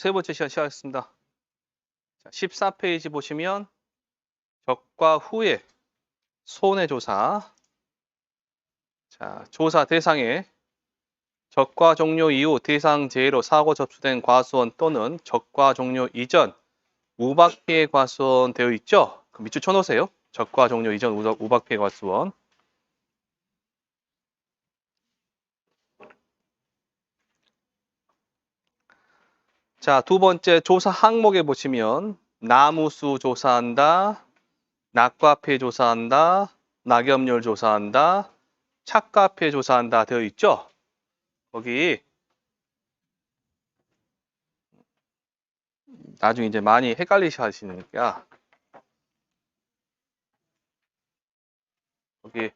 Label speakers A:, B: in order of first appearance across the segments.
A: 세 번째 시간 시작하겠습니다. 자, 14페이지 보시면 적과 후의 손해조사. 자, 조사 대상에 적과 종료 이후 대상 제외로 사고 접수된 과수원 또는 적과 종료 이전 우박 피해 과수원 되어 있죠? 그럼 밑줄 쳐놓으세요. 적과 종료 이전 우박 피해 과수원. 자, 두 번째 조사 항목에 보시면 나무수 조사한다, 낙과 피해 조사한다, 낙엽률 조사한다, 착과 피해 조사한다 되어 있죠? 거기 나중에 이제 많이 헷갈리시니까 거기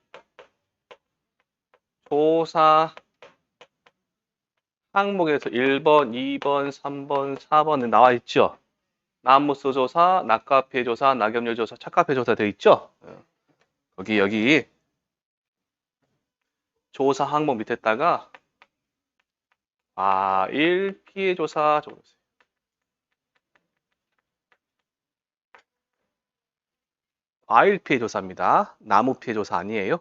A: 조사 항목에서 1번, 2번, 3번, 4번에 나와 있죠. 나무수 조사, 낙과 피해 조사, 낙엽률 조사, 착과 피해 조사 되어 있죠. 여기 조사 항목 밑에다가 과일 피해 조사 적어주세요. 과일 피해 조사입니다. 나무 피해 조사 아니에요.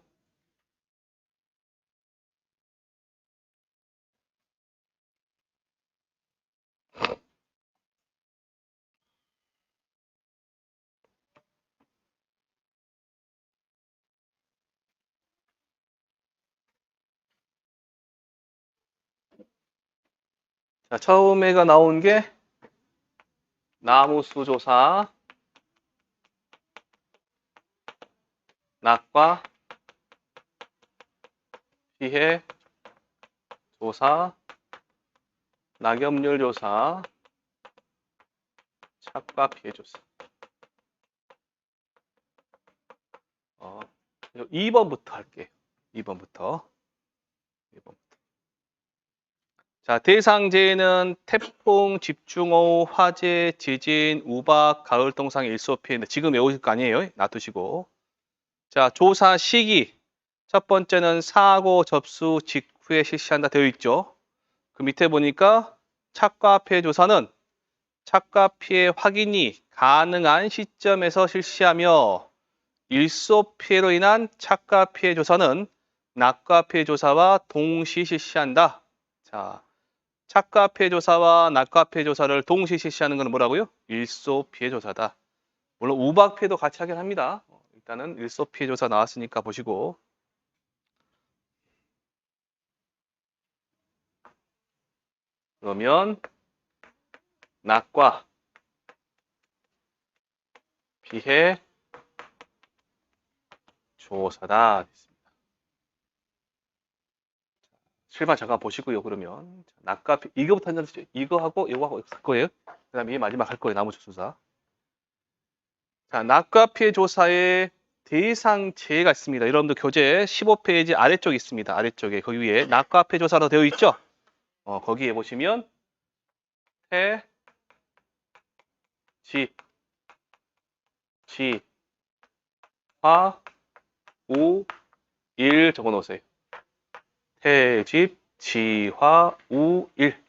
A: 자, 처음에가 나온 게 나무수 조사, 낙과 피해 조사, 낙엽률 조사, 착과 피해 조사. 2번부터 할게요. 2번부터. 자, 대상제는 태풍, 집중호우, 화재, 지진, 우박, 가을 동상, 일소 피해인데 지금 외우실 거 아니에요? 놔두시고. 자, 조사 시기. 첫 번째는 사고 접수 직후에 실시한다 되어 있죠. 그 밑에 보니까 착과 피해 조사는 착과 피해 확인이 가능한 시점에서 실시하며 일소 피해로 인한 착과 피해 조사는 낙과 피해 조사와 동시 실시한다. 자, 착과 피해 조사와 낙과 피해 조사를 동시 실시하는 건 뭐라고요? 일소 피해 조사다. 물론 우박 피해도 같이 하긴 합니다. 일단은 일소 피해 조사 나왔으니까 보시고. 그러면 낙과 피해 조사다. 실반 잠깐 보시고요. 그러면 낙과 이거부터 한잔 쓰죠. 이거하고 이거하고 쓸 거예요. 그다음에 마지막 할 거예요. 나머지 조사. 자, 낙과 피해 조사의 대상 제가 있습니다. 여러분들 교재 15페이지 아래쪽에 있습니다. 아래쪽에 거기 위에 낙과 피해 조사로 되어 있죠. 거기에 보시면 태, 집, 지, 화, 우, 일 적어 놓으세요. 태집, 지화, 우, 일.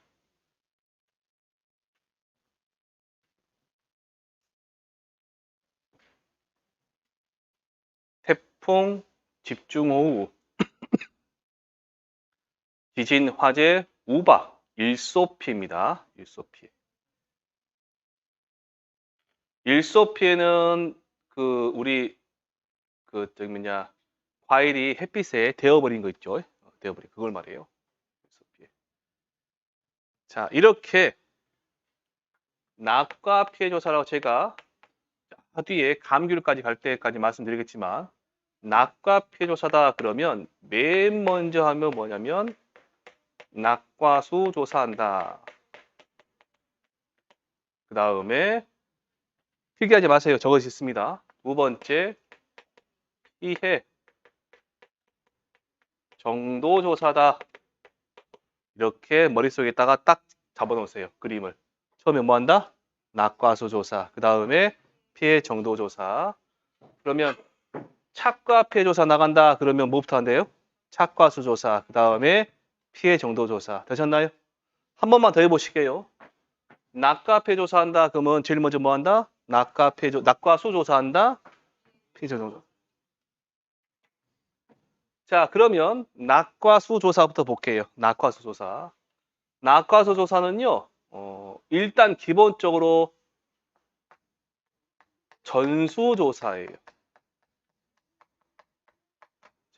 A: 태풍, 집중호우, 지진, 화재, 우박, 일소 피해입니다. 일소 피해. 일소 피해는 우리 저기 뭐냐 과일이 햇빛에 데워버린 거 있죠? 데워버린 그걸 말이에요. 일소 피해. 자, 이렇게 낙과 피해 조사라고 제가 뒤에 감귤까지 갈 때까지 말씀드리겠지만 낙과 피해 조사다 그러면 맨 먼저 하면 뭐냐면 낙과수 조사한다. 그 다음에 필기하지 마세요. 저것이 있습니다. 두 번째 피해 정도 조사다. 이렇게 머릿속에다가 딱 잡아놓으세요. 그림을. 처음에 뭐 한다? 낙과수 조사. 그 다음에 피해 정도 조사. 그러면 착과 피해 조사 나간다. 그러면 뭐부터 한대요? 착과수 조사. 그 다음에 피해 정도 조사. 되셨나요? 한 번만 더 해보실게요. 낙과 폐 조사한다. 그러면 제일 먼저 뭐 한다? 낙과 수 조사한다. 폐 조사. 자, 그러면 낙과 수 조사부터 볼게요. 낙과 수 조사. 낙과 수 조사는요. 일단 기본적으로 전수 조사예요.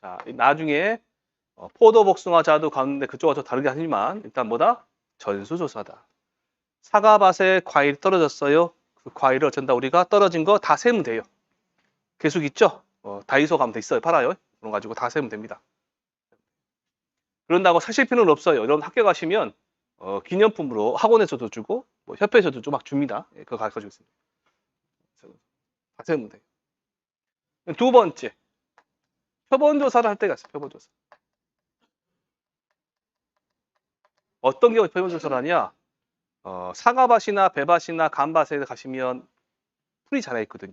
A: 자, 나중에 포도 복숭아 자두 가운데 그쪽과 좀 다르게 하지만 일단 뭐다? 전수 조사다. 사과밭에 과일이 떨어졌어요. 그 과일을 어쩐다 우리가 떨어진 거 다 세면 돼요. 계속 있죠? 다이소 가면 돼 있어요. 팔아요. 그런 가지고 다 세면 됩니다. 그런다고 사실 필요는 없어요. 여러분 학교 가시면 기념품으로 학원에서도 주고 뭐 협회에서도 좀 막 줍니다. 예, 그거 가지고 있습니다. 다 세면 돼요. 두 번째, 표본 조사를 할 때가 있어요. 표본 조사. 어떤 경우에 표본 조사를 하냐? 사과밭이나 배밭이나 감밭에 가시면 풀이 자라 있거든요.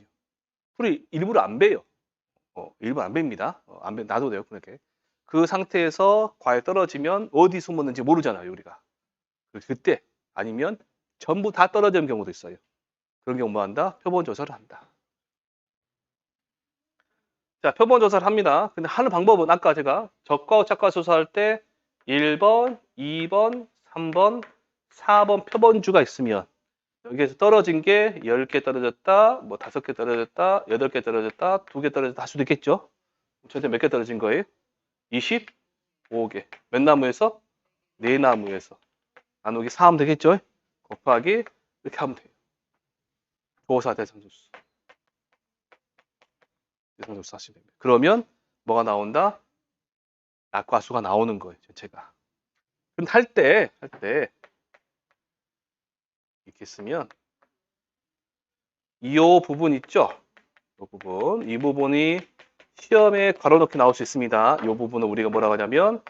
A: 풀이 일부러 안 베요. 일부러 안 뵭니다. 안 베, 놔도 돼요. 그렇게. 그 상태에서 과일 떨어지면 어디 숨었는지 모르잖아요, 우리가. 그때 아니면 전부 다 떨어지는 경우도 있어요. 그런 경우 뭐 한다? 표본 조사를 한다. 자, 표본 조사를 합니다. 근데 하는 방법은 아까 제가 적과 오차과 조사할 때 1번, 2번, 3번, 4번 표본주가 있으면 여기에서 떨어진 게 10개 떨어졌다, 뭐 5개 떨어졌다, 8개 떨어졌다, 2개 떨어졌다 할 수도 있겠죠. 전체 몇 개 떨어진 거예요? 25개. 몇 나무에서? 4나무에서. 나누기 4 하면 되겠죠? 곱하기 이렇게 하면 돼요. 조사 대상조수. 대상조수 하시면 됩니다. 그러면 뭐가 나온다? 낙과수가 나오는 거예요, 전체가. 그럼 할 때 이렇게 쓰면 이 부분 있죠? 이 부분이 시험에 괄호넣기 나올 수 있습니다. 이 부분은 우리가 뭐라고 하냐면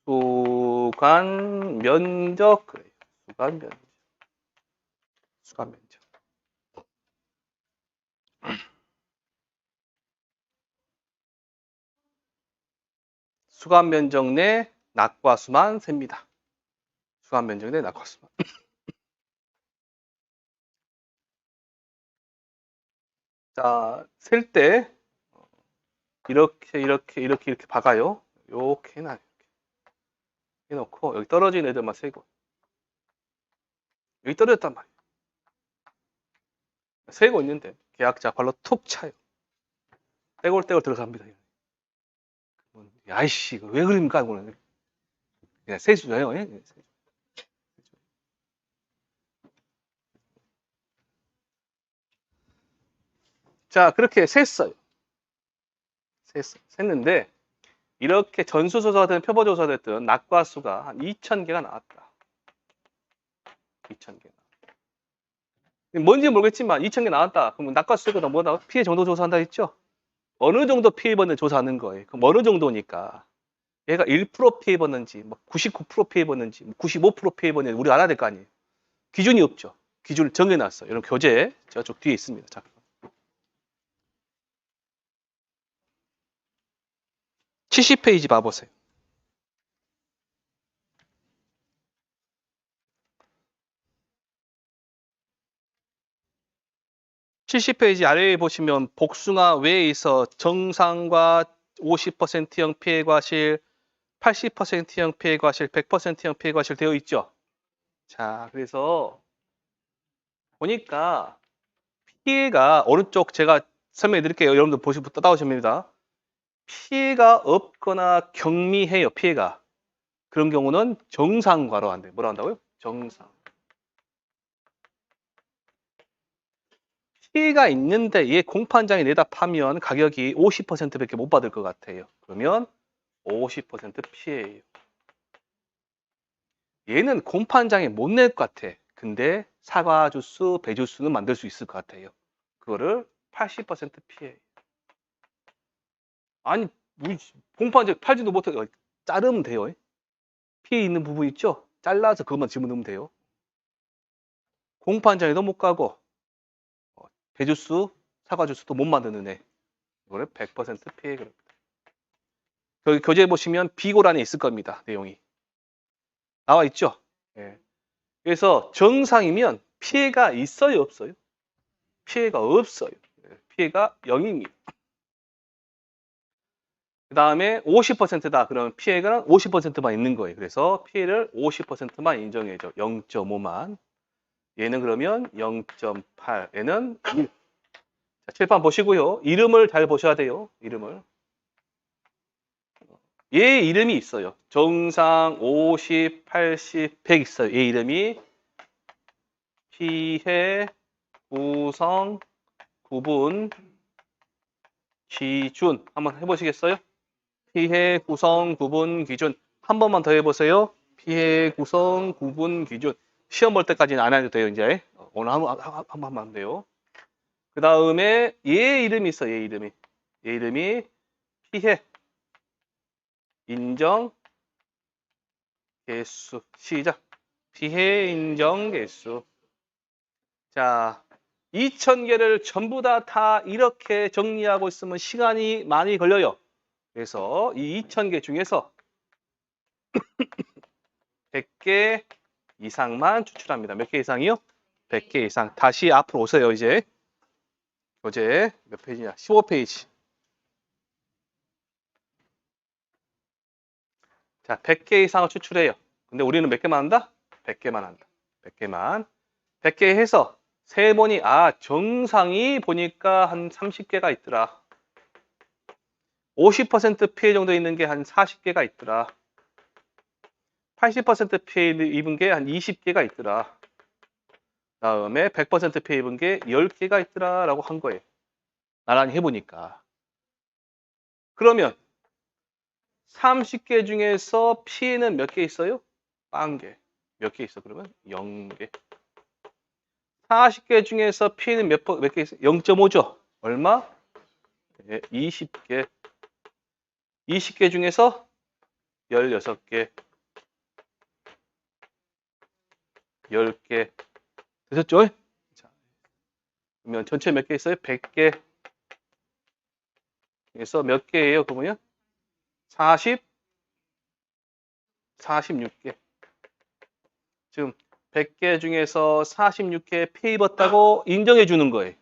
A: 수간 면적 그래요. 수간 면적. 수간 면적. 수간 면적 내 낙과수만 셉니다. 수간 면적 내 낙과수만. 자, 셀 때 이렇게 박아요. 이렇게 해놔요. 해놓고 여기 떨어진 애들만 세고 여기 떨어졌단 말이에요. 세고 있는데 계약자 발로 툭 차요. 떼골떼골 들어갑니다. 야이씨, 이거 왜 그럽니까? 이거는 그냥 세수예요. 예? 자, 그렇게 셌어요. 셌는데 이렇게 전수조사가 됐든 표본조사가 됐든 낙과수가 한 2,000개가 나왔다. 2,000개. 뭔지 모르겠지만 2,000개 나왔다. 그러면 낙과수가 뭐다? 피해 정도 조사한다 했죠? 어느 정도 피해 입었는지 조사하는 거예요. 그럼 어느 정도니까 얘가 1% 피해 입었는지, 99% 피해 입었는지, 95% 피해 입었는지 우리가 알아야 될 거 아니에요. 기준이 없죠. 기준을 정해놨어요. 이런 교재 저쪽 뒤에 있습니다. 자. 70페이지 봐보세요. 70페이지 아래에 보시면 복숭아 외에서 정상과 50%형 피해 과실, 80%형 피해 과실, 100%형 피해 과실 되어 있죠. 자, 그래서 보니까 피해가 오른쪽 제가 설명해 드릴게요. 여러분들 보시고 따라오시면 됩니다. 피해가 없거나 경미해요. 피해가. 그런 경우는 정상과로 한대요. 뭐라 한다고요? 정상. 피해가 있는데 얘 공판장에 내다 파면 가격이 50%밖에 못 받을 것 같아요. 그러면 50% 피해예요. 얘는 공판장에 못 낼 것 같아. 근데 사과 주스, 배 주스는 만들 수 있을 것 같아요. 그거를 80% 피해예요. 아니, 공판장 팔지도 못해. 자르면 돼요. 피해 있는 부분 있죠? 잘라서 그것만 집어넣으면 돼요. 공판장에도 못 가고 배주스, 사과주스도 못 만드는 애. 이거를 100% 피해 그럽니다. 여기 교재에 보시면 비고란에 있을 겁니다. 내용이. 나와 있죠? 예. 그래서 정상이면 피해가 있어요, 없어요? 피해가 없어요. 피해가 0입니다. 그 다음에 50%다. 그러면 피해가 50%만 있는 거예요. 그래서 피해를 50%만 인정해줘. 0.5만. 얘는 그러면 0.8. 얘는 1. 자, 칠판 보시고요. 이름을 잘 보셔야 돼요. 이름을. 얘 이름이 있어요. 정상 50, 80, 100 있어요. 얘 이름이 피해, 구성, 구분, 기준. 한번 해보시겠어요? 피해, 구성, 구분, 기준. 한 번만 더 해보세요. 피해, 구성, 구분, 기준. 시험 볼 때까지는 안 해도 돼요, 이제. 오늘 한번 하면 돼요. 그 다음에 얘 이름이 있어, 얘 이름이. 얘 이름이 피해, 인정, 개수. 시작. 피해, 인정, 개수. 자, 2,000개를 전부 다 이렇게 정리하고 있으면 시간이 많이 걸려요. 그래서 이 2,000개 중에서 100개 이상만 추출합니다. 몇 개 이상이요? 100개 이상. 다시 앞으로 오세요, 이제. 어제 몇 페이지냐? 15페이지. 자, 100개 이상을 추출해요. 근데 우리는 몇 개만 한다? 100개만 한다. 100개만. 100개 해서 세 번이 정상이 보니까 한 30개가 있더라. 50% 피해 정도 있는 게 한 40개가 있더라. 80% 피해 입은 게 한 20개가 있더라. 다음에 100% 피해 입은 게 10개가 있더라 라고 한 거예요. 나란히 해보니까. 그러면 30개 중에서 피해는 몇 개 있어요? 1개. 몇 개 있어 그러면? 0개. 40개 중에서 피해는 몇 개 있어요? 0.5죠. 얼마? 네, 20개. 20개 중에서 16개. 10개. 되셨죠? 자, 그러면 전체 몇 개 있어요? 100개. 그래서 몇 개예요? 그러면 46개. 지금 100개 중에서 46개 피해 입었다고 인정해 주는 거예요.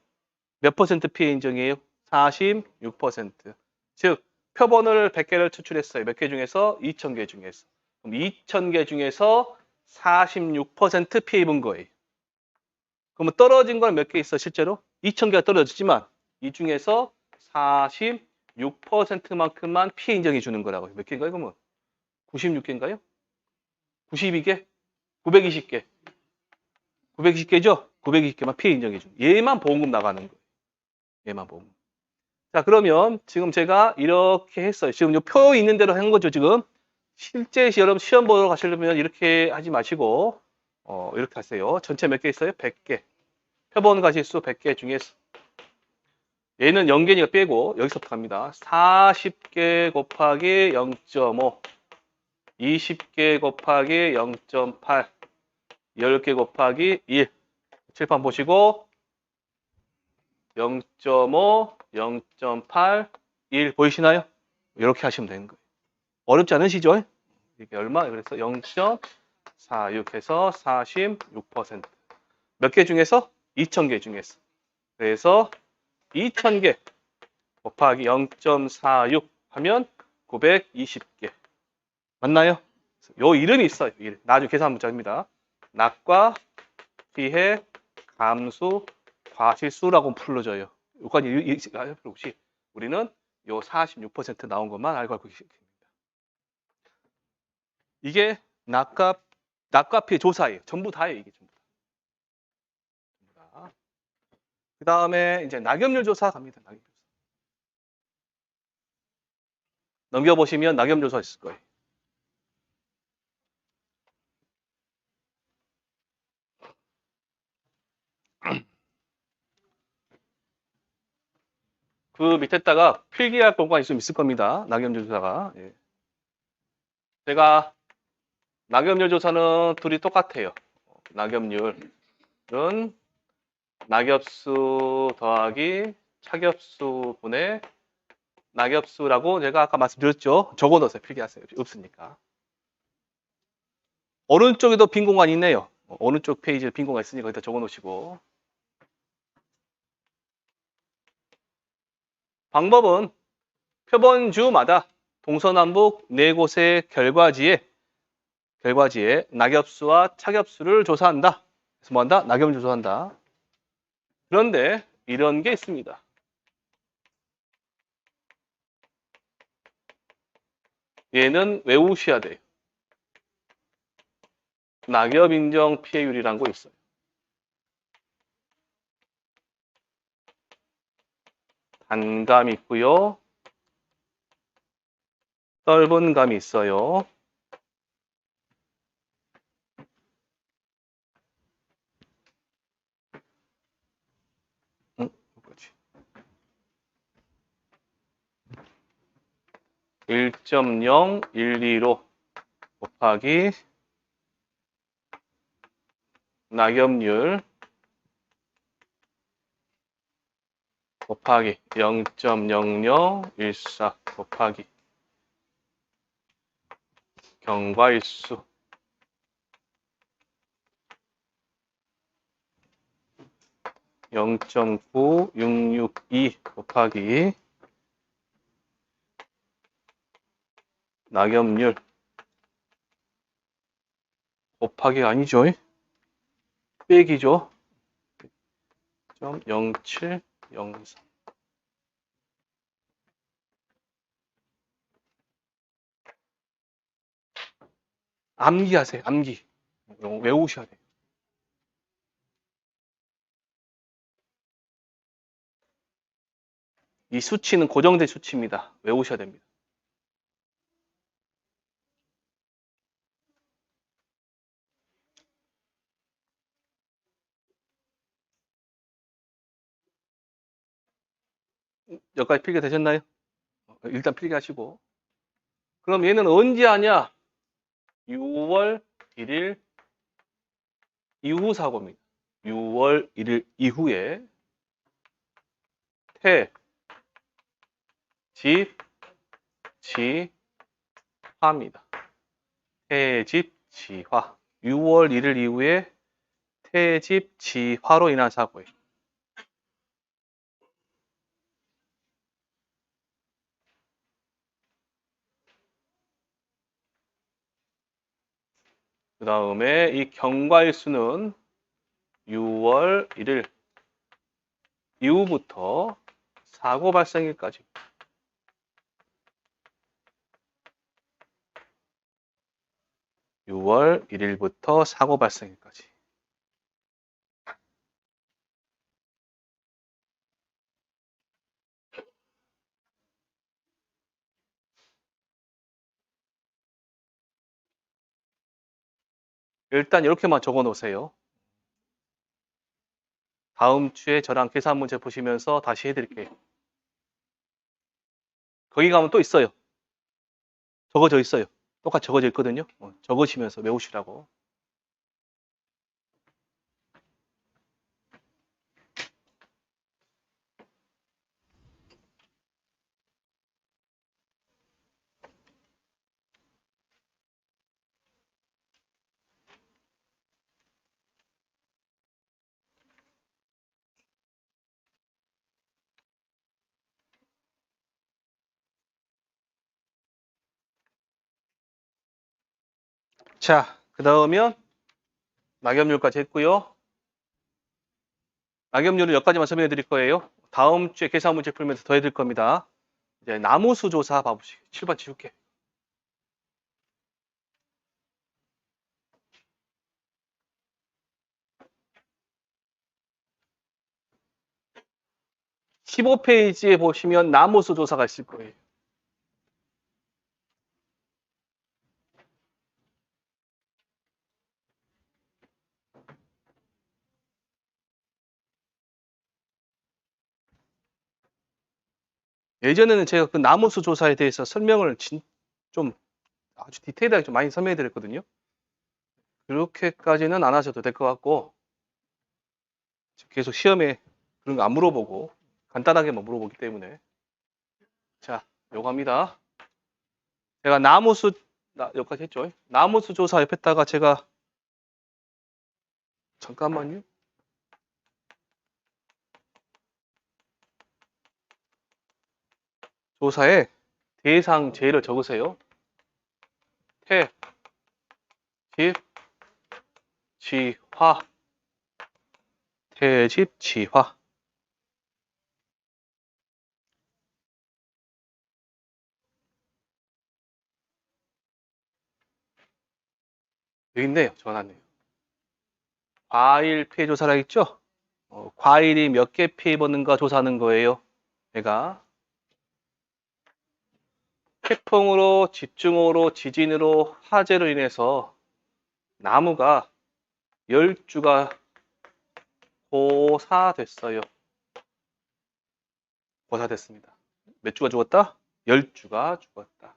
A: 몇 퍼센트 피해 인정이에요? 46%. 즉 표본을 100개를 추출했어요. 몇 개 중에서? 2,000개 중에서. 그럼 2,000개 중에서 46% 피해 입은 거예요. 그러면 떨어진 건 몇 개 있어 실제로? 2,000개가 떨어지지만 이 중에서 46%만큼만 피해 인정해 주는 거라고요. 몇 개인가요? 그러면 96개인가요? 92개? 920개. 920개죠? 920개만 피해 인정해 주는. 얘만 보험금 나가는 거예요. 얘만 보험금. 자, 그러면 지금 제가 이렇게 했어요. 지금 이 표 있는 대로 한 거죠, 지금. 실제 여러분 시험 보러 가시려면 이렇게 하지 마시고 이렇게 하세요. 전체 몇 개 있어요? 100개. 표본 가실수 100개 중에서 얘는 0개니까 빼고 여기서부터 갑니다. 40개 곱하기 0.5 20개 곱하기 0.8 10개 곱하기 1 칠판 보시고 0.5 0.8 1 보이시나요? 이렇게 하시면 되는 거예요. 어렵지 않으시죠? 이게 얼마? 그래서 0.46 해서 46%. 몇 개 중에서? 2,000개 중에서. 그래서 2,000개 곱하기 0.46 하면 920개. 맞나요? 요 이름이 있어요. 나중에 계산 문자입니다. 낙과 피해, 감수, 과실수라고 불러져요. 여기까지 혹시 우리는 요 46% 나온 것만 알고 계십니다. 이게 낙과 피해 조사예요. 전부 다예요. 이게 전부 다. 그 다음에 이제 낙엽률 조사 갑니다. 낙엽률 조사. 넘겨보시면 낙엽률 조사 있을 거예요. 그 밑에다가 필기할 공간이 좀 있을 겁니다. 낙엽률 조사가. 예. 제가 낙엽률 조사는 둘이 똑같아요. 낙엽률은 낙엽수 더하기 착엽수 분의 낙엽수라고 제가 아까 말씀드렸죠. 적어놓으세요. 필기하세요. 없으니까. 오른쪽에도 빈 공간이 있네요. 어느 쪽 페이지에 빈 공간 있으니까 거기다 적어 놓으시고. 방법은 표본주마다 동서남북 4곳의 결과지에 낙엽수와 차겹수를 조사한다. 그래서 뭐한다? 낙엽을 조사한다. 그런데 이런 게 있습니다. 얘는 외우셔야 돼요. 낙엽 인정 피해율이라는 거 있어요. 단감 있고요. 떫은 감이 있어요. 뭐지? 1.012로 곱하기 낙엽률 곱하기 0.0014 곱하기 경과일수 0.9662 곱하기 낙엽률 곱하기 아니죠? 빼기죠. 0.0703 암기하세요. 암기. 외우셔야 돼요. 이 수치는 고정된 수치입니다. 외우셔야 됩니다. 여기까지 필기 되셨나요? 일단 필기하시고. 그럼 얘는 언제 하냐? 6월 1일 이후 사고입니다. 6월 1일 이후에 집, 지화입니다. 집, 지화. 6월 1일 이후에 집, 지화로 인한 사고예요. 그 다음에 이 경과일수는 6월 1일 이후부터 사고 발생일까지. (6월 1일부터) 사고 발생일까지. 일단 이렇게만 적어 놓으세요. 다음 주에 저랑 계산 문제 보시면서 다시 해드릴게요. 거기 가면 또 있어요. 적어져 있어요. 똑같이 적어져 있거든요. 적으시면서 외우시라고. 자, 그 다음은 낙엽률까지 했고요. 낙엽률은 여기까지만 설명해 드릴 거예요. 다음 주에 계산 문제 풀면서 더 해드릴 겁니다. 이제 나무수 조사 봐보시죠. 7번 지울게. (15페이지에) 보시면 나무수 조사가 있을 거예요. 예전에는 제가 그 나무수 조사에 대해서 설명을 좀 아주 디테일하게 좀 많이 설명해 드렸거든요. 그렇게까지는 안 하셔도 될 것 같고, 계속 시험에 그런 거 안 물어보고 간단하게만 물어보기 때문에. 자, 요거 합니다. 제가 나무수 여기까지 했죠. 나무수 조사 옆에다가 제가 잠깐만요. 조사에 대상 제를 적으세요. 태, 집, 지화. 태집, 지화. 여기 있네요. 전화네요. 과일 피해 조사라 했죠? 과일이 몇 개 피해 보는가 조사하는 거예요. 내가 태풍으로, 집중호우로, 지진으로, 화재로 인해서 나무가 10주가 고사됐어요. 고사됐습니다. 몇 주가 죽었다? 10주가 죽었다.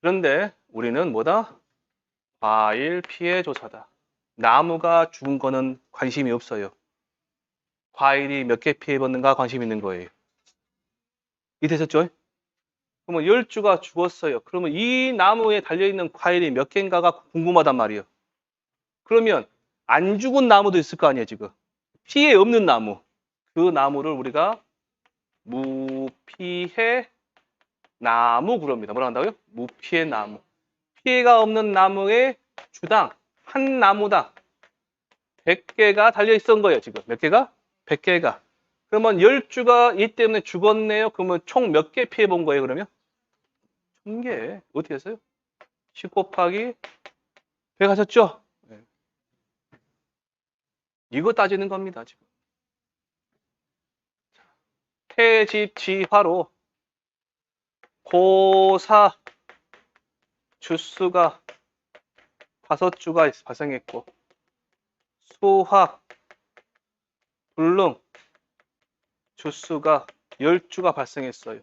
A: 그런데 우리는 뭐다? 과일 피해 조사다. 나무가 죽은 거는 관심이 없어요. 과일이 몇 개 피해 봤는가 관심 있는 거예요. 이해되셨죠? 그러면 10주가 죽었어요. 그러면 이 나무에 달려있는 과일이 몇 개인가가 궁금하단 말이에요. 그러면 안 죽은 나무도 있을 거 아니에요, 지금. 피해 없는 나무. 그 나무를 우리가 무피해 나무 그럽니다. 뭐라 한다고요? 무피해 나무. 피해가 없는 나무의 주당 한 나무당 100개가 달려있던 거예요, 지금. 몇 개가? 100개가. 그러면 10주가 이 때문에 죽었네요. 그러면 총 몇 개 피해 본 거예요, 그러면? 1000개. 어떻게 했어요? 10 곱하기 100 하셨죠? 네. 이거 따지는 겁니다, 지금. 태집지화로 고사 주수가 5주가 발생했고 수화 불능 주수가 10주가 발생했어요.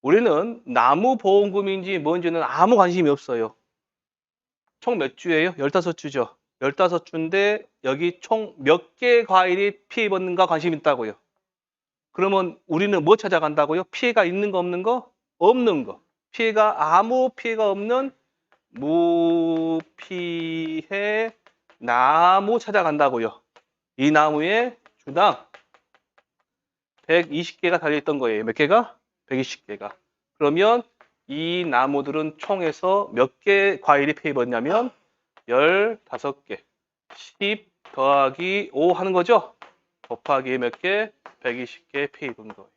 A: 우리는 나무보험금인지 뭔지는 아무 관심이 없어요. 총 몇 주예요? 15주죠. 15주인데 여기 총 몇 개 과일이 피해 입었는가 관심 있다고요. 그러면 우리는 뭐 찾아간다고요? 피해가 있는 거 없는 거? 없는 거. 아무 피해가 없는 무피해 나무 찾아간다고요. 이 나무에 주당 120개가 달려있던 거예요. 몇 개가? 120개가. 그러면 이 나무들은 총에서 몇 개 과일이 피해 입었냐면 15개. 10 더하기 5 하는 거죠? 곱하기 몇 개? 120개 피해 입은 거예요.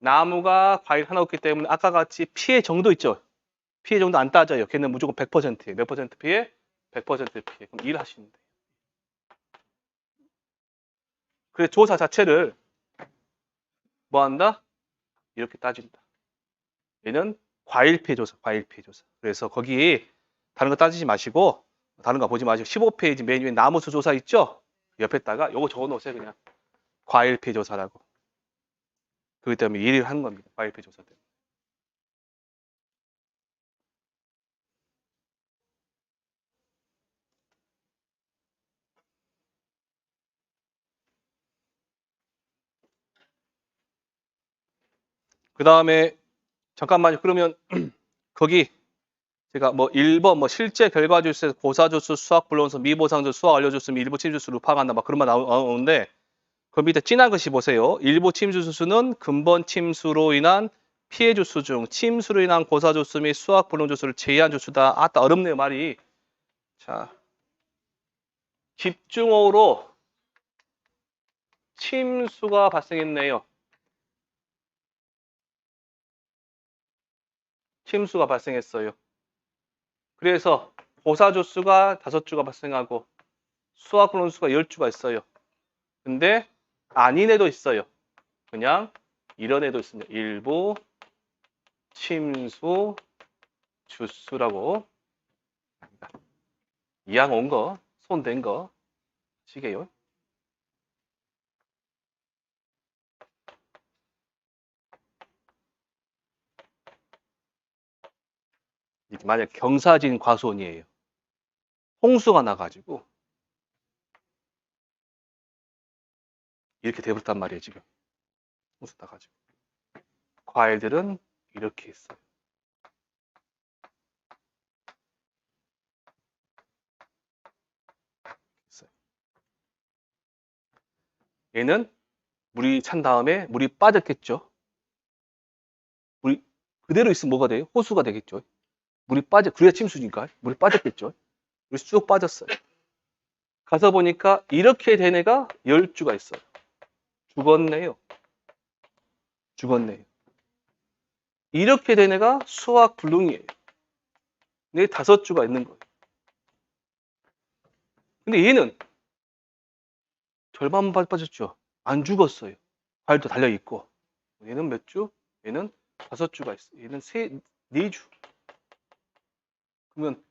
A: 나무가 과일 하나 없기 때문에 아까 같이 피해 정도 있죠? 피해 정도 안 따져요. 걔는 무조건 100%예요. 몇 퍼센트 피해? 100% 피해. 그럼 일하시면 돼요. 그래서 조사 자체를 뭐 한다? 이렇게 따진다. 얘는 과일 피해 조사, 과일 피해 조사. 그래서 거기 다른 거 따지지 마시고 다른 거 보지 마시고 15페이지 맨 위에 나무수 조사 있죠? 옆에다가 요거 적어 놓으세요. 그냥 과일 피해 조사라고. 그렇기 때문에 일을 하는 겁니다. 과일 피해 조사 때문에. 그 다음에 잠깐만요. 그러면 거기 제가 뭐 1번 뭐 실제 결과 주스에서 고사 주수, 수학 불론서, 미보상 주수, 수학 알려 줬으면 일부 침 주수 루파간다 막 그런 말 나오는데 그 밑에 진한 것이 보세요. 일부 침수 주수는 근본 침수로 인한 피해 주수 중 침수로 인한 고사 주수 및 수학 불론 주수를 제외한 주수다. 아따 어렵네요 말이. 자, 집중호우로 침수가 발생했네요. 침수가 발생했어요. 그래서 고사 주수가 5주가 발생하고 수학 불론 주수가 10주가 있어요. 근데 아닌 애도 있어요. 그냥 이런 애도 있습니다. 일부 침수 주수라고 이왕 온 거, 손 댄 거 시게요. 만약 경사진 과수원이에요. 홍수가 나가지고 이렇게 돼버렸단 말이에요 지금. 홍수 나가지고 과일들은 이렇게 있어요. 얘는 물이 찬 다음에 물이 빠졌겠죠. 물이 그대로 있으면 뭐가 돼요? 호수가 되겠죠. 물이 빠져, 그래야 침수니까 물이 빠졌겠죠. 물이 쭉 빠졌어요. 가서 보니까 이렇게 된 애가 10주가 있어요. 죽었네요. 죽었네요. 이렇게 된 애가 수학 불능이에요. 근데 5주가 있는 거예요. 근데 얘는 절반만 빠졌죠. 안 죽었어요. 과일도 달려있고. 얘는 몇 주? 얘는 5주가 있어요. 얘는 4주. 그러면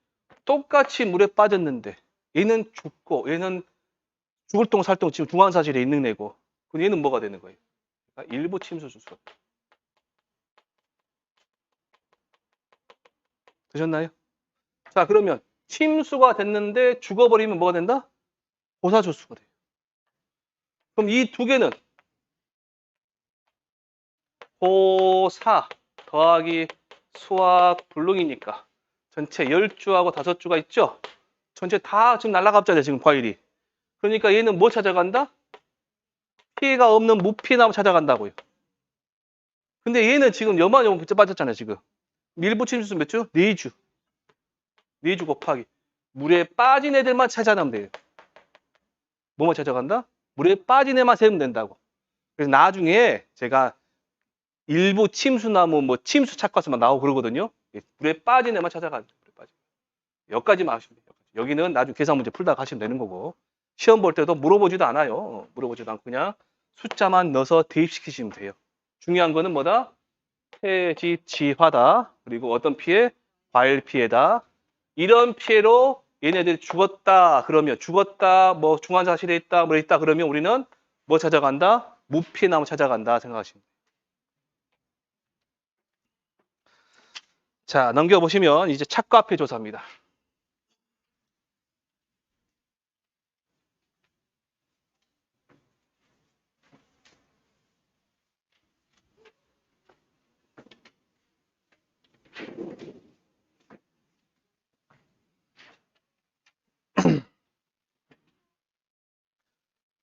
A: 똑같이 물에 빠졌는데 얘는 죽고 얘는 죽을 동 살동 지금 중환사실에 있는 애고 그럼 얘는 뭐가 되는 거예요? 그러니까 일부 침수 주수. 되셨나요? 자, 그러면 침수가 됐는데 죽어버리면 뭐가 된다? 고사조수가 돼요. 그럼 이 두 개는 고사 더하기 수학 불능이니까 전체 10주하고 5주가 있죠? 전체 다 지금 날아갔잖아요, 지금 과일이. 그러니까 얘는 뭐 찾아간다? 피해가 없는 무피해나무 찾아간다고요. 근데 얘는 지금 여만여만 빠졌잖아요, 지금. 밀부 침수 몇 주? 4주. 4주 곱하기. 물에 빠진 애들만 찾아내면 돼요. 뭐만 찾아간다? 물에 빠진 애만 세면 된다고. 그래서 나중에 제가 일부 침수나무, 뭐 침수 착과수만 나오고 그러거든요. 물에 빠진 애만 찾아가요. 물에 빠진. 여기까지만 하시면 돼요. 여기는 나중에 계산 문제 풀다가 하시면 되는 거고. 시험 볼 때도 물어보지도 않아요. 물어보지도 않고 그냥 숫자만 넣어서 대입시키시면 돼요. 중요한 거는 뭐다? 폐지치화다. 그리고 어떤 피해? 과일 피해다. 이런 피해로 얘네들이 죽었다. 그러면 죽었다. 뭐 중환자실에 있다. 뭐 있다. 그러면 우리는 뭐 찾아간다? 무피해나무 찾아간다 생각하시면 돼요. 자, 넘겨보시면 이제 착과피 조사입니다.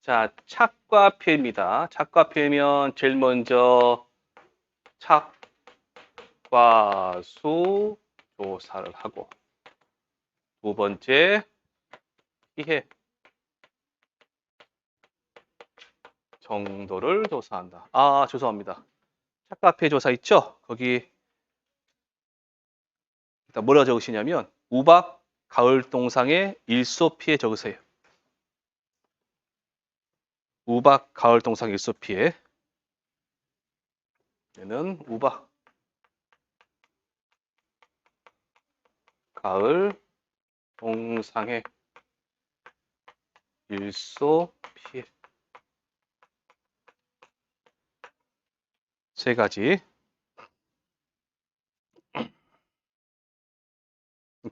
A: 자, 착과피해입니다. 착과피해면 제일 먼저 착과수 조사를 하고 두 번째 피해 정도를 조사한다. 아, 죄송합니다. 착과피해 조사 있죠? 거기 일단 뭐라 적으시냐면 우박 가을 동상의 일소 피해 적으세요. 우박 가을 동상 일소 피해. 얘는 우박 가을 동상의 일소 피해. 세 가지.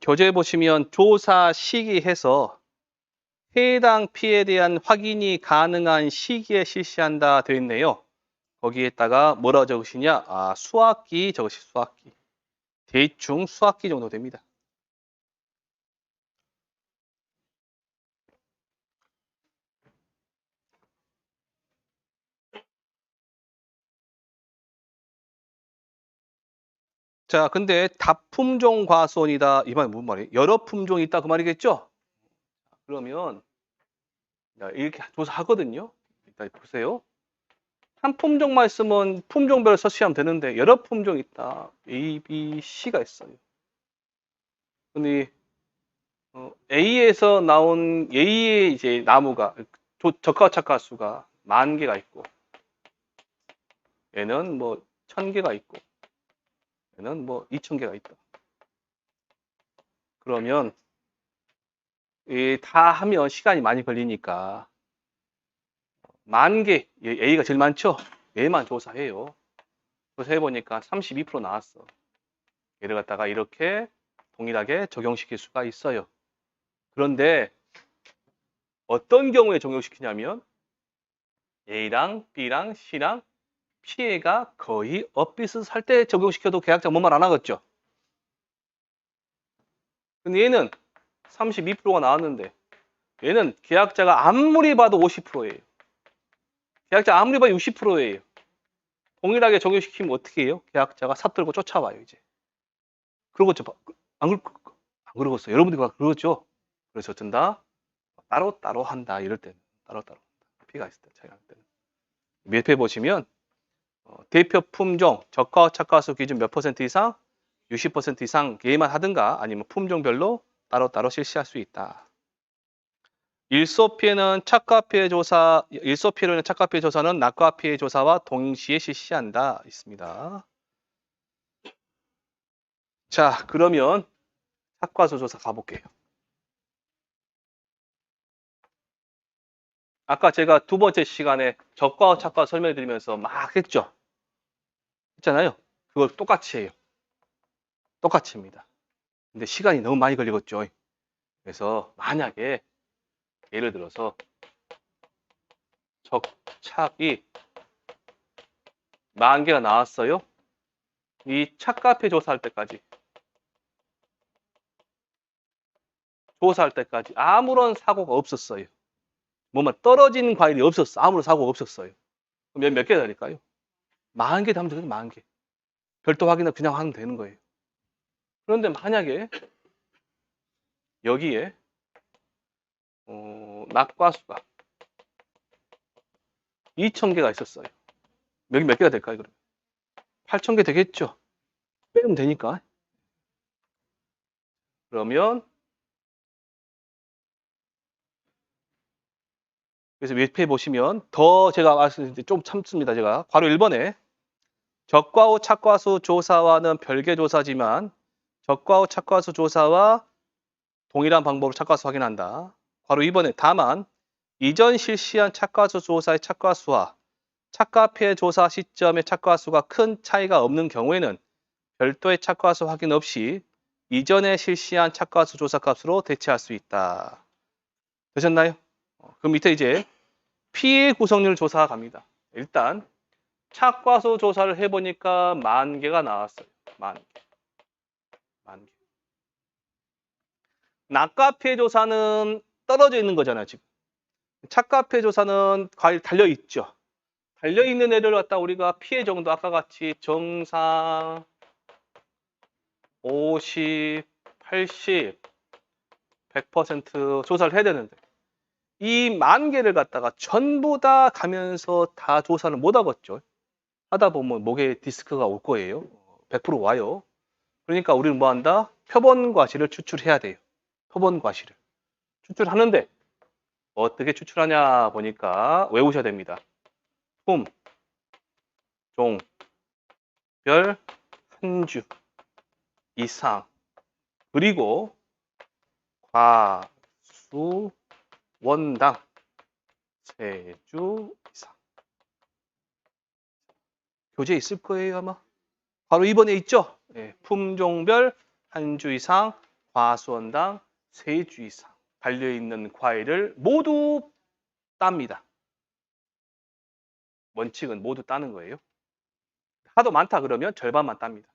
A: 교재 보시면 조사 시기해서 해당 피해에 대한 확인이 가능한 시기에 실시한다 되어 있네요. 거기에다가 뭐라고 적으시냐? 아, 수학기 적으시 수학기. 대충 수학기 정도 됩니다. 자, 근데 다품종 과수원이다. 이 말이 무슨 말이에요? 여러 품종이 있다 그 말이겠죠? 그러면 이렇게 조사하거든요. 일단 보세요. 한 품종만 있으면 품종별로 서치하면 되는데 여러 품종이 있다. A, B, C가 있어요. 근데 A에서 나온 A의 이제 나무가 적화착화 수가 10,000개가 있고 얘는 뭐 1,000개가 있고 얘는 뭐 2,000개가 있다. 그러면 다 하면 시간이 많이 걸리니까 10,000개, A가 제일 많죠? 얘만 조사해요. 조사해보니까 32% 나왔어. 얘를 갖다가 이렇게 동일하게 적용시킬 수가 있어요. 그런데 어떤 경우에 적용시키냐면 A랑 B랑 C랑 피해가 거의 엇비슷할 때 적용시켜도 계약자 뭔 말 안 하겠죠? 근데 얘는 32%가 나왔는데 얘는 계약자가 아무리 봐도 50%예요. 계약자 아무리 봐도 60%예요. 동일하게 적용시키면 어떻게 해요? 계약자가 삽들고 쫓아와요, 이제. 그러겠죠. 안 그러겠어요. 여러분들이 그러겠죠. 그래서 어쩐다? 따로따로 한다. 이럴 때는. 따로따로. 피가 있을 때, 차이가 날 때는. 밑에 보시면, 대표 품종, 저가 착가수 기준 몇 % 이상, 60% 이상 예만 하든가 아니면 품종별로 따로따로 실시할 수 있다. 일소 피해는 착가 피해 조사는 낙과 피해 조사와 동시에 실시한다. 있습니다. 자, 그러면 착과수 조사 가볼게요. 아까 제가 두 번째 시간에 적과 착과 설명드리면서 막 했죠. 했잖아요. 그걸 똑같이 해요. 똑같이 합니다. 근데 시간이 너무 많이 걸리겠죠. 그래서 만약에 예를 들어서 적착이 10,000개가 나왔어요. 이 착과피 조사할 때까지 아무런 사고가 없었어요. 뭐만 떨어진 과일이 없었어. 아무런 사고가 없었어요. 그럼 몇 개 될까요? 40,000개 하면 되거든요. 40,000개. 별도 확인을 그냥 하면 되는 거예요. 그런데 만약에 여기에 낙과수가 2,000개가 있었어요. 여기 몇 개가 될까요? 그러면 8,000개 되겠죠. 빼면 되니까. 그러면 그래서 웹페이지 보시면 더 제가 말씀드릴 좀 참습니다. 제가 괄호 1번에 적과후 착과수 조사와는 별개 조사지만 적과후 착과수 조사와 동일한 방법으로 착과수 확인한다. 괄호 2번에 다만 이전 실시한 착과수 조사의 착과수와 착과피해 조사 시점의 착과수가 큰 차이가 없는 경우에는 별도의 착과수 확인 없이 이전에 실시한 착과수 조사 값으로 대체할 수 있다. 되셨나요? 그럼 밑에 이제 피해 구성률 조사 갑니다. 일단 착과수 조사를 해보니까 10,000개가 나왔어요. 10,000개. 10,000개. 낙과피해 조사는 떨어져 있는 거잖아요, 지금. 착과피해 조사는 과일 달려있죠. 달려있는 애를 갖다 우리가 피해 정도 아까 같이 정상 50, 80, 100% 조사를 해야 되는데 이 10,000개를 갖다가 전부 다 가면서 다 조사를 못 하겠죠. 하다 보면 목에 디스크가 올 거예요. 100% 와요. 그러니까 우리는 뭐 한다? 표본 과실을 추출해야 돼요. 표본 과실을. 추출하는데 어떻게 추출하냐 보니까 외우셔야 됩니다. 품, 종, 별, 한 주 이상 그리고 과수 원당 3주 이상. 교재에 있을 거예요 아마. 바로 2번에 있죠. 네, 품종별 한 주 이상, 과수원당 3주 이상 달려있는 과일을 모두 땁니다. 원칙은 모두 따는 거예요. 하도 많다 그러면 절반만 땁니다.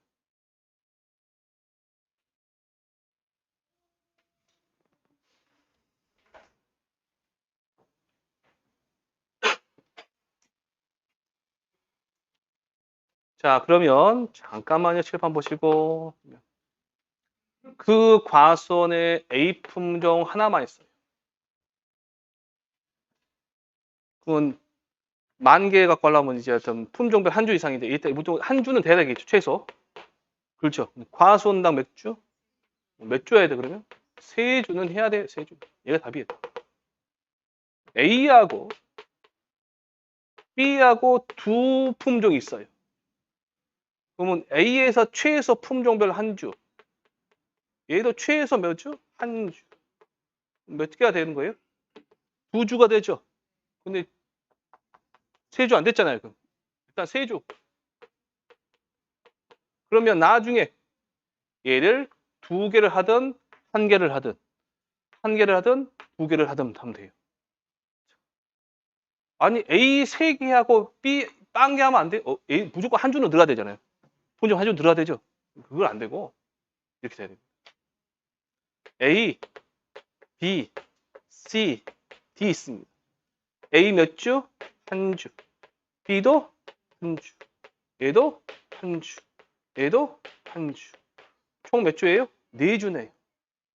A: 자, 그러면 잠깐만요. 칠판 보시고 그 과수원에 A 품종 하나만 있어요. 그건 10,000개 갖고 하려면 이제 어떤 품종별 한 주 이상인데 일단 무조건 한 주는 돼야 되겠죠. 최소. 그렇죠. 과수원당 몇 주? 몇 주 해야 돼 그러면? 3주는 해야 돼. 3주. 얘가 답이에요. A하고 B하고 두 품종이 있어요. 그러면 A에서 최소 품종별 한 주. 얘도 최소 몇 주? 한 주. 몇 개가 되는 거예요? 2주가 되죠. 근데 3주 안 됐잖아요. 그럼. 일단 3주. 그러면 나중에 얘를 2개를 하든 1개를 하든 1개를 하든 2개를 하든 하면 돼요. 아니 A 3개하고 B 빵개 하면 안 돼. A 무조건 한 주는 늘어야 되잖아요. 품종 한 주 늘어야 되죠. 그걸 안 되고 이렇게 돼야 돼요. A, B, C, D 있습니다. A 몇 주? 한 주. B도 한 주, 얘도 한 주, 얘도 한 주. 총 몇 주예요? 4주네요.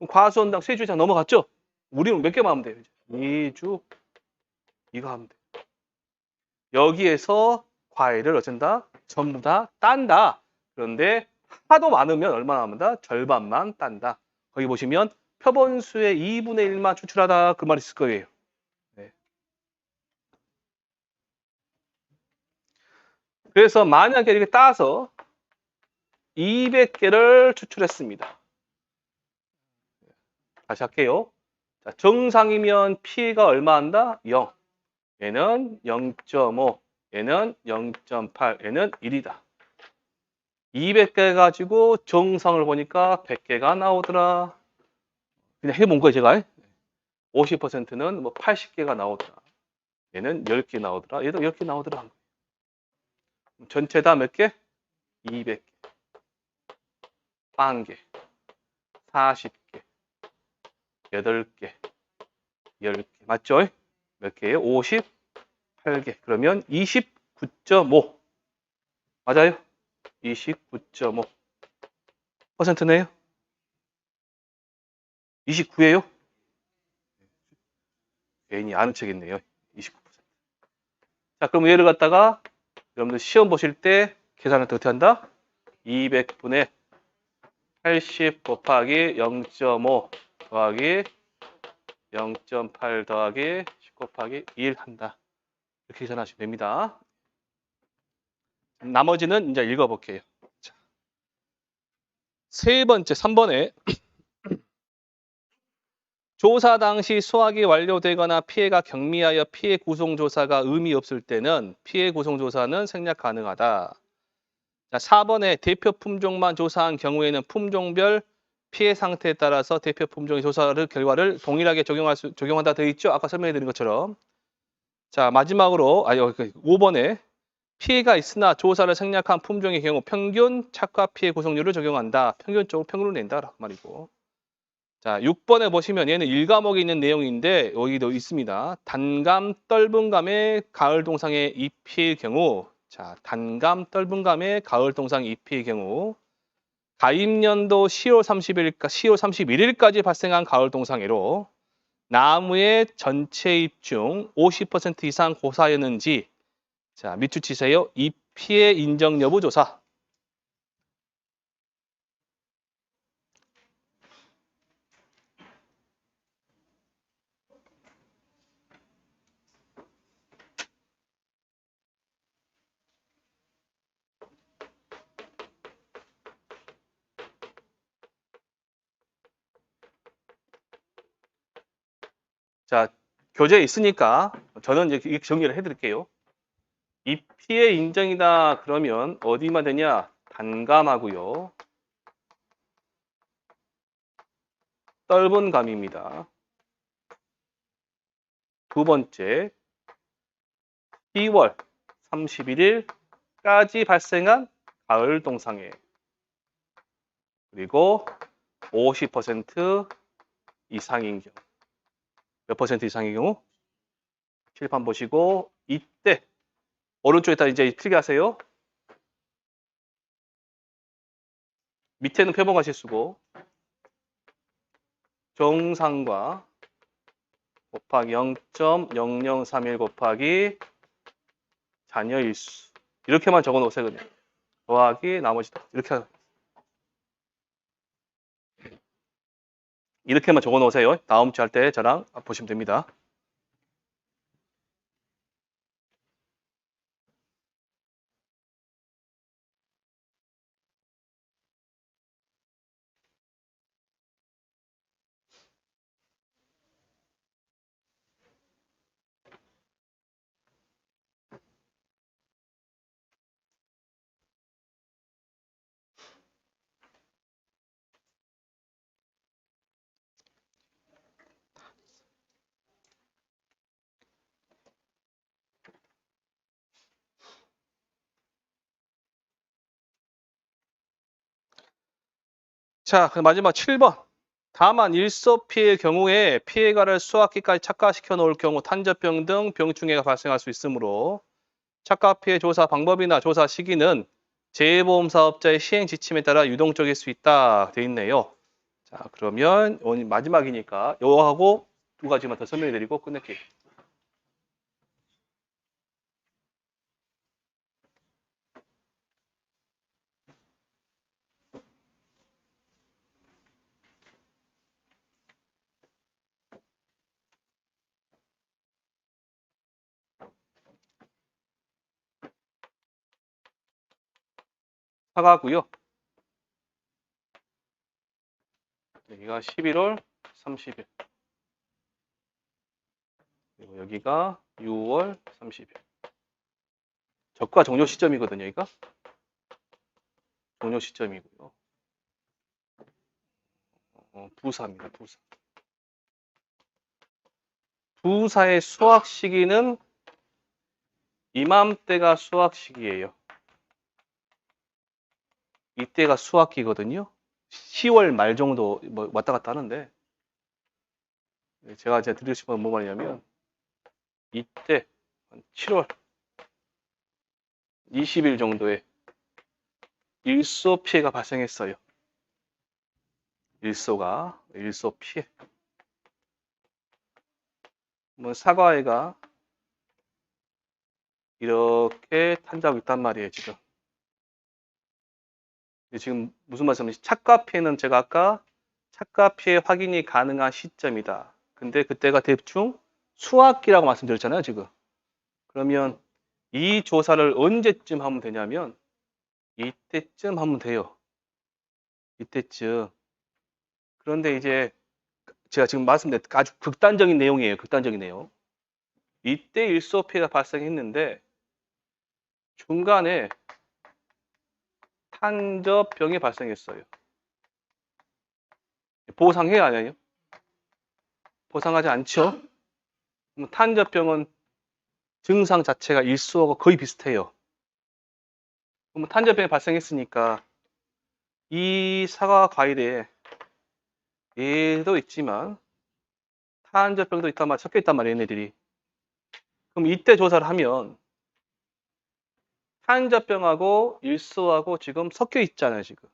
A: 과수원당 3주 이상 넘어갔죠? 우리는 몇 개만 하면 돼요? 2주 이거 하면 돼. 여기에서 과일을 어쩐다? 전부 다 딴다. 그런데 하도 많으면 얼마나 남는다? 절반만 딴다. 거기 보시면 표본수의 2분의 1만 추출하다 그 말 있을 거예요. 네. 그래서 만약에 이렇게 따서 200개를 추출했습니다. 다시 할게요. 자, 정상이면 피해가 얼마 한다? 0. 얘는 0.5, 얘는 0.8, 얘는 1이다. 200개 가지고 정상을 보니까 100개가 나오더라. 그냥 해본 거예요, 제가. 50%는 뭐 80개가 나오더라. 얘는 10개 나오더라. 얘도 10개 나오더라. 전체 다 몇 개? 200개. 1개. 40개. 8개. 10개. 맞죠? 몇 개예요? 58개. 그러면 29.5. 맞아요? 29.5%네요. 29예요? 괜히 아는 척 했네요. 29%. 자, 그럼 얘를 갖다가 여러분들 시험 보실 때 계산을 어떻게 한다? 200분의 80 곱하기 0.5 더하기 0.8 더하기 10 곱하기 1 한다. 이렇게 계산하시면 됩니다. 나머지는 이제 읽어볼게요. 자, 세 번째, 3번에 조사 당시 수확이 완료되거나 피해가 경미하여 피해 구성조사가 의미 없을 때는 피해 구성조사는 생략 가능하다. 자, 4번에 대표 품종만 조사한 경우에는 품종별 피해 상태에 따라서 대표 품종의 조사를 결과를 동일하게 적용한다 되어 있죠. 아까 설명해 드린 것처럼. 자, 마지막으로 5번에 피해가 있으나 조사를 생략한 품종의 경우 평균 착화 피해 구성률을 적용한다. 평균적으로 평균을 낸다 말이고. 자, 6번에 보시면 얘는 1과목에 있는 내용인데 여기도 있습니다. 단감, 떫은감의 가을 동상의 잎일 경우, 자, 단감, 떫은감의 가을 동상 잎일 경우 가입년도 10월 31일까지 발생한 가을 동상애로 나무의 전체 잎 중 50% 이상 고사였는지, 자, 밑줄 치세요. 잎 피해 인정 여부 조사. 자, 교재에 있으니까 저는 이제 이렇게 정리를 해드릴게요. 이 피해 인정이다 그러면 어디만 되냐? 단감하고요. 떫은감입니다. 두 번째, 10월 31일까지 발생한 가을 동상해. 그리고 50% 이상인 경우. 몇 퍼센트 이상의 경우? 칠판 보시고 이때 오른쪽에다 이제 필기하세요. 밑에는 표본과실 쓰고 정상과 곱하기 0.0031 곱하기 자녀 일수 이렇게만 적어 놓으세요. 그냥 더하기 나머지 이렇게만 적어 놓으세요. 다음 주 할 때 저랑 보시면 됩니다. 자, 그럼 마지막 7번. 다만 일소 피해의 경우에 피해가를 수확기까지 착화시켜 놓을 경우 탄저병 등 병충해가 발생할 수 있으므로 착각 피해 조사 방법이나 조사 시기는 재보험사업자의 시행 지침에 따라 유동적일 수 있다 돼 있네요. 자, 그러면 오늘 마지막이니까 요거하고 두 가지만 더 설명해 드리고 끝낼게요. 사과고요. 여기가 11월 30일. 그리고 여기가 6월 30일. 적과 종료 시점이거든요, 여기가. 종료 시점이고요. 부사입니다, 부사. 부사의 수학 시기는 이맘때가 수학 시기예요. 이때가 수학기거든요. 10월 말 정도 뭐 왔다 갔다 하는데 제가 드리고 싶은 건 뭐가 있냐면 이때 7월 20일 정도에 일소 피해가 발생했어요. 일소 피해. 뭐 사과회가 이렇게 탄자하고 있단 말이에요, 지금. 지금 무슨 말씀이지? 착각 피해는 제가 아까 착각 피해 확인이 가능한 시점이다. 근데 그때가 대충 수학기라고 말씀드렸잖아요, 지금. 그러면 이 조사를 언제쯤 하면 되냐면 이때쯤 하면 돼요. 이때쯤. 그런데 이제 제가 지금 말씀드린 아주 극단적인 내용이에요. 극단적인 내용. 이때 일소 피해가 발생했는데 중간에 탄저병이 발생했어요. 보상해야 하나요? 보상하지 않죠? 탄저병은 증상 자체가 일소하고 거의 비슷해요. 그럼 탄저병이 발생했으니까 이 사과 과일에 얘도 있지만 탄저병도 있단 말, 섞여 있단 말이에요, 얘네들이. 그럼 이때 조사를 하면 탄저병하고 일소하고 지금 섞여 있잖아요, 지금.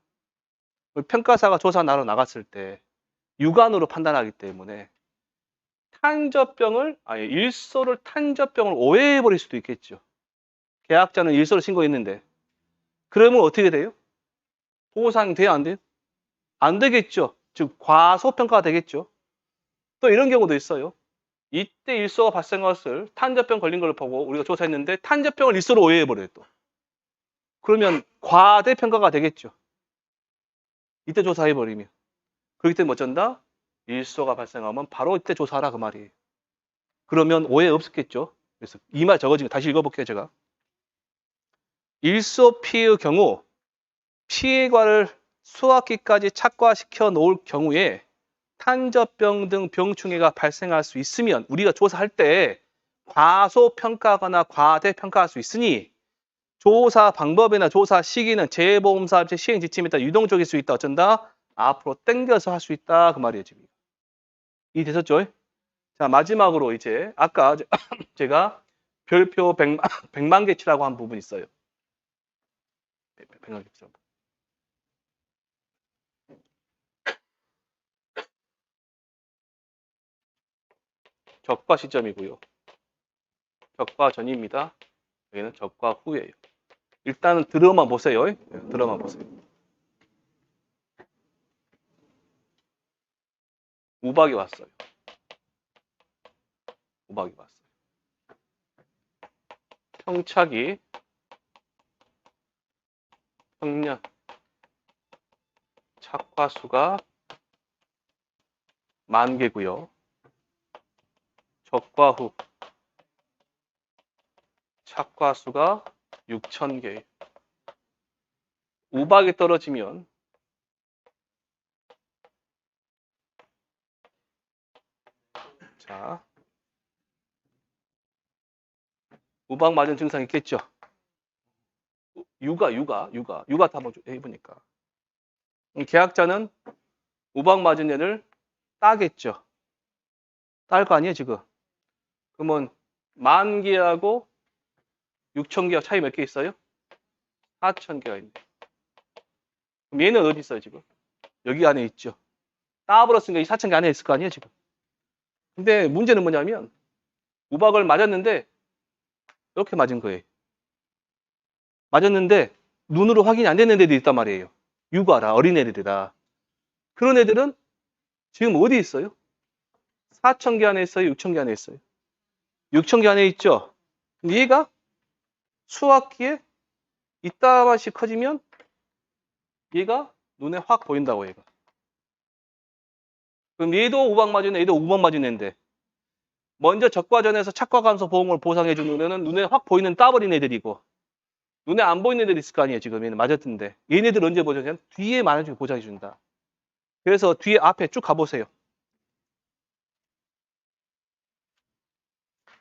A: 평가사가 조사 나러 나갔을 때 육안으로 판단하기 때문에 일소를 탄저병을 오해해 버릴 수도 있겠죠. 계약자는 일소를 신고했는데 그러면 어떻게 돼요? 보상이 돼요, 안 돼요? 안 되겠죠. 즉 과소평가가 되겠죠. 또 이런 경우도 있어요. 이때 일소가 발생했을 탄저병 걸린 걸 보고 우리가 조사했는데 탄저병을 일소로 오해해 버려요, 또. 그러면 과대평가가 되겠죠. 이때 조사해 버리면. 그렇기 때문에 어쩐다? 일소가 발생하면 바로 이때 조사하라 그 말이에요. 그러면 오해 없었겠죠. 그래서 이 말 적어진 거 다시 읽어볼게요, 제가. 일소 피해의 경우 피해과를 수학기까지 착과시켜 놓을 경우에 탄저병 등 병충해가 발생할 수 있으면 우리가 조사할 때 과소평가하거나 과대평가할 수 있으니 조사 방법이나 조사 시기는 재보험사업체 시행 지침에 따라 유동적일 수 있다. 어쩐다? 앞으로 당겨서 할 수 있다. 그 말이에요, 지금. 이해되셨죠? 자, 마지막으로 이제 아까 제가 별표 100만 개치라고 한 부분 있어요. 100만 개치. 적과 시점이고요. 적과 전입니다. 여기는 적과 후예요. 일단은 들어만 보세요. 들어만 보세요. 우박이 왔어요. 우박이 왔어요. 평착이 평년 착과수가 10,000개고요. 적과 후 착과수가 6,000개. 우박이 떨어지면 자, 우박 맞은 증상 있겠죠? 육아 다 한번 해보니까. 계약자는 우박 맞은 애를 따겠죠. 딸 거 아니에요, 지금. 그러면 만기하고 6,000개와 차이 몇 개 있어요? 4,000개가 있네. 그럼 얘는 어디 있어요, 지금? 여기 안에 있죠. 따블었으니까 이 4,000개 안에 있을 거 아니에요, 지금. 근데 문제는 뭐냐면 우박을 맞았는데 이렇게 맞은 거예요. 맞았는데 눈으로 확인이 안 되는 애들이 있단 말이에요. 육아라, 어린애들이라. 그런 애들은 지금 어디 있어요? 4,000개 안에 있어요? 6,000개 안에 있어요? 6,000개 안에 있죠? 근데 얘가 수학기에 이따만씩 커지면 얘가 눈에 확 보인다고, 얘가. 그럼 얘도 우박 맞은 애, 얘도 우박 맞은 애인데 먼저 적과전에서 착과 감소 보험을 보상해주는 애는 눈에 확 보이는 따버린 애들이고 눈에 안 보이는 애들이 있을 거 아니에요, 지금. 얘는 맞았던데. 얘네들 언제 보장해? 뒤에 많아지고 보장해준다. 그래서 뒤에 앞에 쭉 가보세요.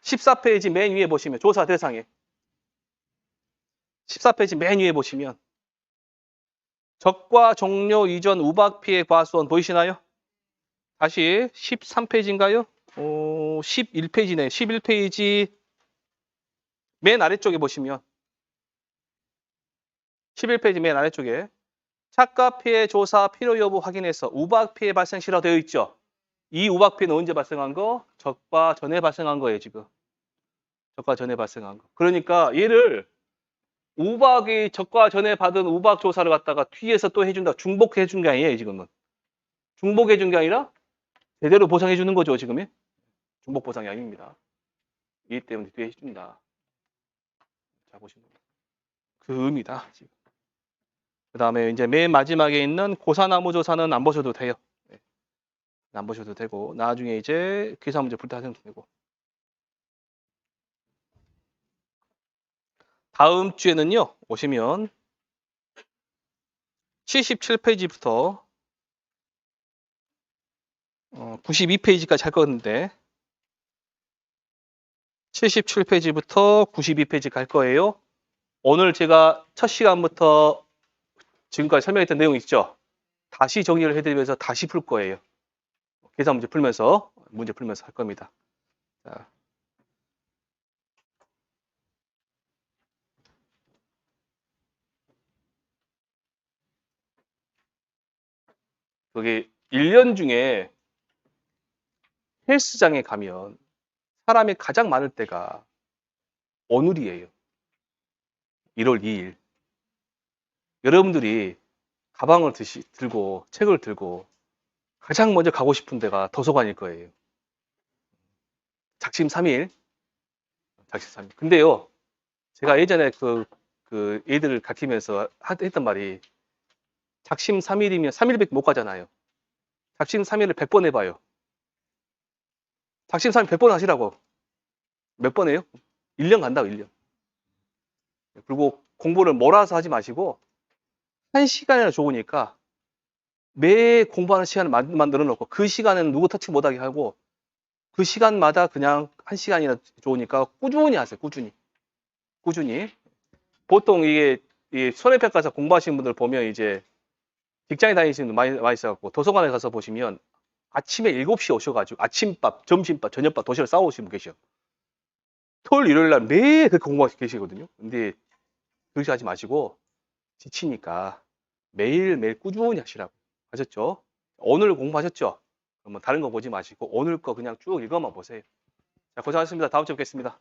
A: 14페이지 맨 위에 보시면 조사 대상에 14페이지 맨 위에 보시면 적과 종료 이전 우박 피해 과수원 보이시나요? 다시 13페이지인가요? 11페이지네. 11페이지 맨 아래쪽에 보시면 11페이지 맨 아래쪽에 착가 피해 조사 필요 여부 확인해서 우박 피해 발생 시라고 되어 있죠. 이 우박 피해는 언제 발생한 거? 적과 전에 발생한 거예요, 지금. 적과 전에 발생한 거. 그러니까 얘를 우박이 적과 전에 받은 우박 조사를 갖다가 뒤에서 또 해준다. 중복해 준 게 아니에요, 지금은. 중복해 준 게 아니라 제대로 보상해 주는 거죠, 지금이. 중복 보상이 아닙니다. 이 때문에 뒤에 해준다. 자, 보시면 그 의미다, 지금. 그 다음에 이제 맨 마지막에 있는 고사나무 조사는 안 보셔도 돼요. 네. 안 보셔도 되고, 나중에 이제 기사 문제 풀 때 하셔도 되고. 다음 주에는요, 오시면 77페이지부터 92페이지까지 할 건데 77페이지부터 92페이지 갈 거예요. 오늘 제가 첫 시간부터 지금까지 설명했던 내용 있죠? 다시 정리를 해드리면서 다시 풀 거예요. 계산 문제 풀면서 할 겁니다. 자. 여기 1년 중에 헬스장에 가면 사람이 가장 많을 때가 오늘이에요. 1월 2일. 여러분들이 가방을 들고 책을 들고 가장 먼저 가고 싶은 데가 도서관일 거예요. 작심 3일. 작심 3일. 근데요, 제가 예전에 그 애들을 가르치면서 했던 말이 작심 3일이면 3일밖에 못 가잖아요. 작심 3일을 100번 해봐요. 작심 3일 100번 하시라고. 몇 번 해요? 1년 간다고, 1년. 그리고 공부를 몰아서 하지 마시고 1시간이나 좋으니까 매 공부하는 시간을 만들어 놓고 그 시간에는 누구 터치 못하게 하고 그 시간마다 그냥 1시간이나 좋으니까 꾸준히 하세요. 꾸준히. 보통 이게 손해평가사 공부하시는 분들 보면 이제 직장에 다니시는 분들 많이 있어갖고 도서관에 가서 보시면 아침에 7시에 오셔가지고 아침밥, 점심밥, 저녁밥, 도시락 싸오시는 분 계셔. 토요일, 일요일 날 매일 그렇게 공부하시고 계시거든요. 근데 그렇게 하지 마시고 지치니까 매일매일 꾸준히 하시라고. 하셨죠? 오늘 공부하셨죠? 그러면 다른 거 보지 마시고 오늘 거 그냥 쭉 읽어만 보세요. 자, 고생하셨습니다. 다음 주에 뵙겠습니다.